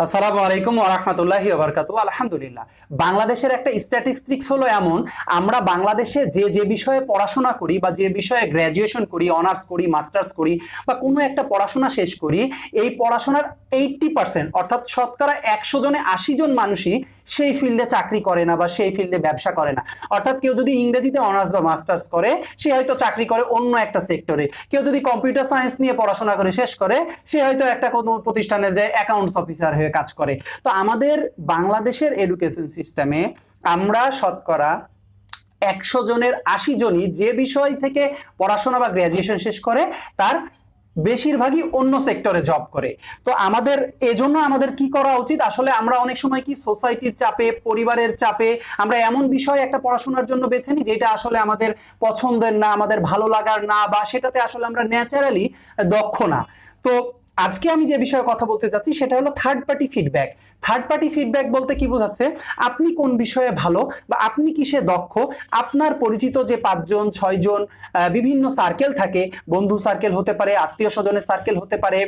আসসালামু আলাইকুম ওয়া রাহমাতুল্লাহি ওয়া বারাকাতুহু। আলহামদুলিল্লাহ, বাংলাদেশের একটা স্ট্যাটিস্টিক্স হলো এমন, আমরা বাংলাদেশে যে যে বিষয়ে পড়াশোনা করি বা যে বিষয়ে গ্র্যাজুয়েশন করি, অনার্স করি, মাস্টার্স করি বা কোনো একটা পড়াশোনা শেষ করি, এই পড়াশোনার 80% অর্থাৎ শতকরা 100 জনে 80 জন মানুষই সেই ফিল্ডে চাকরি করে না বা সেই ফিল্ডে ব্যবসা করে না। অর্থাৎ কেউ যদি ইংরেজিতে অনার্স বা মাস্টার্স করে, সে হয়তো চাকরি করে অন্য একটা সেক্টরে। কেউ যদি কম্পিউটার সায়েন্স নিয়ে পড়াশোনা করে শেষ করে, সে হয়তো একটা কোনো প্রতিষ্ঠানের যে অ্যাকাউন্টস অফিসার হয়ে কাজ করে। তো আমাদের বাংলাদেশের এডুকেশন সিস্টেমে আমরা শতকরা 100 জনের 80 জনই যে বিষয় থেকে পড়াশোনা বা গ্র্যাজুয়েশন শেষ করে, তার বেশিরভাগই অন্য সেক্টরে জব করে। তো আমাদের এজন্য আমাদের কি করা উচিত? আসলে আমরা অনেক সময় কি সোসাইটির চাপে, পরিবারের চাপে আমরা এমন বিষয় একটা পড়াশোনার জন্য বেছে নিই যেটা আসলে আমাদের পছন্দের না, আমাদের ভালো লাগার না, বা সেটাতে আসলে আমরা ন্যাচারালি দক্ষ না। তো আজকে আমি যে বিষয়ে কথা বলতে যাচ্ছি সেটা হলো third party feedback. Third party feedback বলতে কি বোঝাচ্ছে? আপনি কোন বিষয়ে ভালো বা আপনি কিসে দক্ষ, আপনার পরিচিত যে 5 জন 6 জন বিভিন্ন সার্কেল থাকে, বন্ধু সার্কেল হতে পারে, আত্মীয় স্বজনের সার্কেল হতে পারে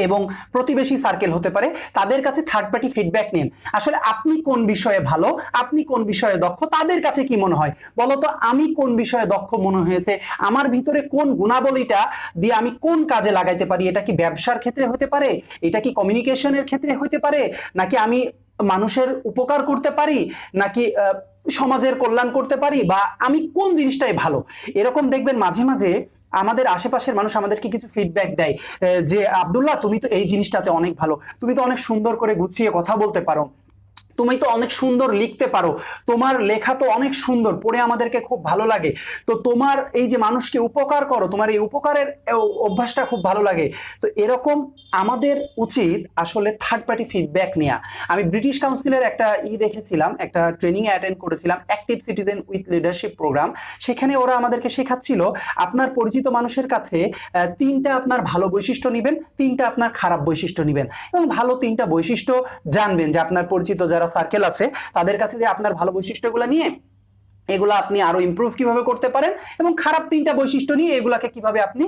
এবং প্রতিবেশী সার্কেল হতে পারে, তাদের কাছে থার্ড পার্টি ফিডব্যাক নিন। আসলে আপনি কোন বিষয়ে ভালো, আপনি কোন বিষয়ে দক্ষ, তাদের কাছে কি মনে হয় বলতো? আমি কোন বিষয়ে দক্ষ মনে হয়েছে, আমার ভিতরে কোন গুণাবলীটা দিয়ে আমি কোন কাজে লাগাইতে পারি। এটা কি ব্যবসার ক্ষেত্রে হতে পারে, এটা কি কমিউনিকেশনের ক্ষেত্রে হতে পারে, নাকি আমি মানুষের উপকার করতে পারি, নাকি সমাজের কল্যাণ করতে পারি, বা আমি কোন জিনিসটাই ভালো। এরকম দেখবেন মাঝে মাঝে আমাদের আশেপাশের মানুষ আমাদেরকে কিছু ফিডব্যাক দেয় যে আব্দুল্লাহ, তুমি তো এই জিনিসটাতে অনেক ভালো, তুমি তো অনেক সুন্দর করে গুছিয়ে কথা বলতে পারো, তুমি তো অনেক সুন্দর লিখতে পারো, তোমার লেখা তো অনেক সুন্দর, পড়ে আমাদেরকে খুব ভালো লাগে, তো তোমার এই যে মানুষকে উপকার করো, তোমার এই উপকারের অভ্যাসটা খুব ভালো লাগে। তো এরকম আমাদের উচিত আসলে থার্ড পার্টি ফিডব্যাক নেওয়া। আমি ব্রিটিশ কাউন্সিলের একটা দেখেছিলাম, একটা ট্রেনিং অ্যাটেন্ড করেছিলাম, active citizen with leadership programme. সেখানে ওরা আমাদেরকে শেখাচ্ছিল আপনার পরিচিত মানুষের কাছে 3টা আপনার ভালো বৈশিষ্ট্য নেবেন, 3টা আপনার খারাপ বৈশিষ্ট্য নেবেন, এবং ভালো 3টা বৈশিষ্ট্য জানবেন যে আপনার পরিচিত যারা সার্কেল আছে তাদের কাছে, যে আপনার ভালো বৈশিষ্ট্যগুলো নিয়ে এগুলো আপনি আরো ইমপ্রুভ কিভাবে করতে পারেন, এবং খারাপ 3টা বৈশিষ্ট্য নিয়ে এগুলাকে কিভাবে আপনি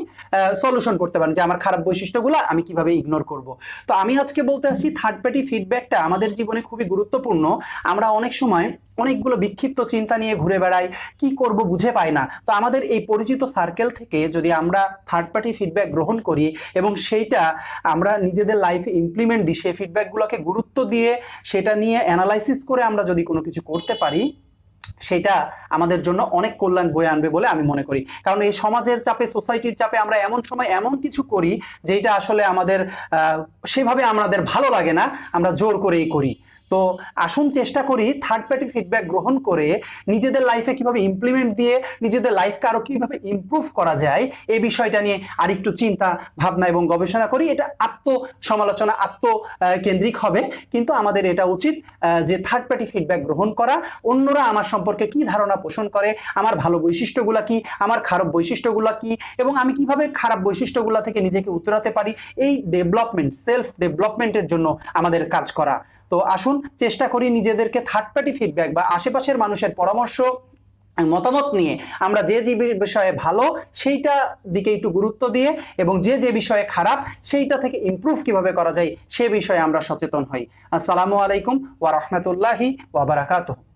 সলিউশন করতে পারেন, যে আমার খারাপ বৈশিষ্ট্যগুলো আমি কিভাবে ইগনোর করব। তো আমি আজকে বলতে আসছি থার্ড পার্টি ফিডব্যাকটা আমাদের জীবনে খুবই গুরুত্বপূর্ণ। আমরা অনেক সময় অনেকগুলো বিক্ষিপ্ত চিন্তা নিয়ে ঘুরে বেড়াই, কি করব বুঝে পাই না। তো আমাদের এই পরিচিত সার্কেল থেকে যদি আমরা থার্ড পার্টি ফিডব্যাক গ্রহণ করি এবং সেইটা আমরা নিজেদের লাইফে ইমপ্লিমেন্ট দিই, সেই ফিডব্যাকগুলোকে গুরুত্ব দিয়ে সেটা নিয়ে অ্যানালাইসিস করে আমরা যদি কোনো কিছু করতে পারি, সেটা আমাদের জন্য অনেক কল্যাণ বয়ে আনবে বলে আমি মনে করি। কারণ এই সমাজের চাপে, সোসাইটির চাপে আমরা এমন সময় এমন কিছু করি যেটা আসলে আমাদের সেভাবে আমাদের ভালো লাগে না, আমরা জোর করেই করি। তো আসুন চেষ্টা করি থার্ড পার্টি ফিডব্যাক গ্রহণ করে নিজেদের লাইফে কিভাবে ইমপ্লিমেন্ট দিয়ে নিজেদের লাইফকে আরো কিভাবে ইমপ্রুভ করা যায়, এই বিষয়টা নিয়ে আরেকটু চিন্তা ভাবনা এবং গবেষণা করি। এটা আত্মসমালোচনা, আত্মকেন্দ্রিক হবে, কিন্তু আমাদের এটা উচিত যে থার্ড পার্টি ফিডব্যাক গ্রহণ করা। অন্যরা আমার সম্পর্কে কি ধারণা পোষণ করে, আমার ভালো বৈশিষ্ট্যগুলো কি, আমার খারাপ বৈশিষ্ট্যগুলো কি, এবং আমি কিভাবে খারাপ বৈশিষ্ট্যগুলো থেকে নিজেকে উতরাতে পারি, এই ডেভেলপমেন্ট, সেলফ ডেভেলপমেন্টের জন্য আমাদের কাজ করা। তো আসুন চেষ্টা করি নিজেদেরকে থার্ড পার্টি ফিডব্যাক বা আশেপাশের মানুষের পরামর্শ, মতামত নিয়ে আমরা যে যে বিষয়ে ভালো সেইটা দিকে একটু গুরুত্ব দিয়ে, এবং যে যে বিষয়ে খারাপ সেইটা থেকে ইমপ্রুভ কিভাবে করা যায় সে বিষয়ে আমরা সচেতন হই। আসসালামু আলাইকুম ওয়া রাহমাতুল্লাহি ওয়া বারাকাতুহু।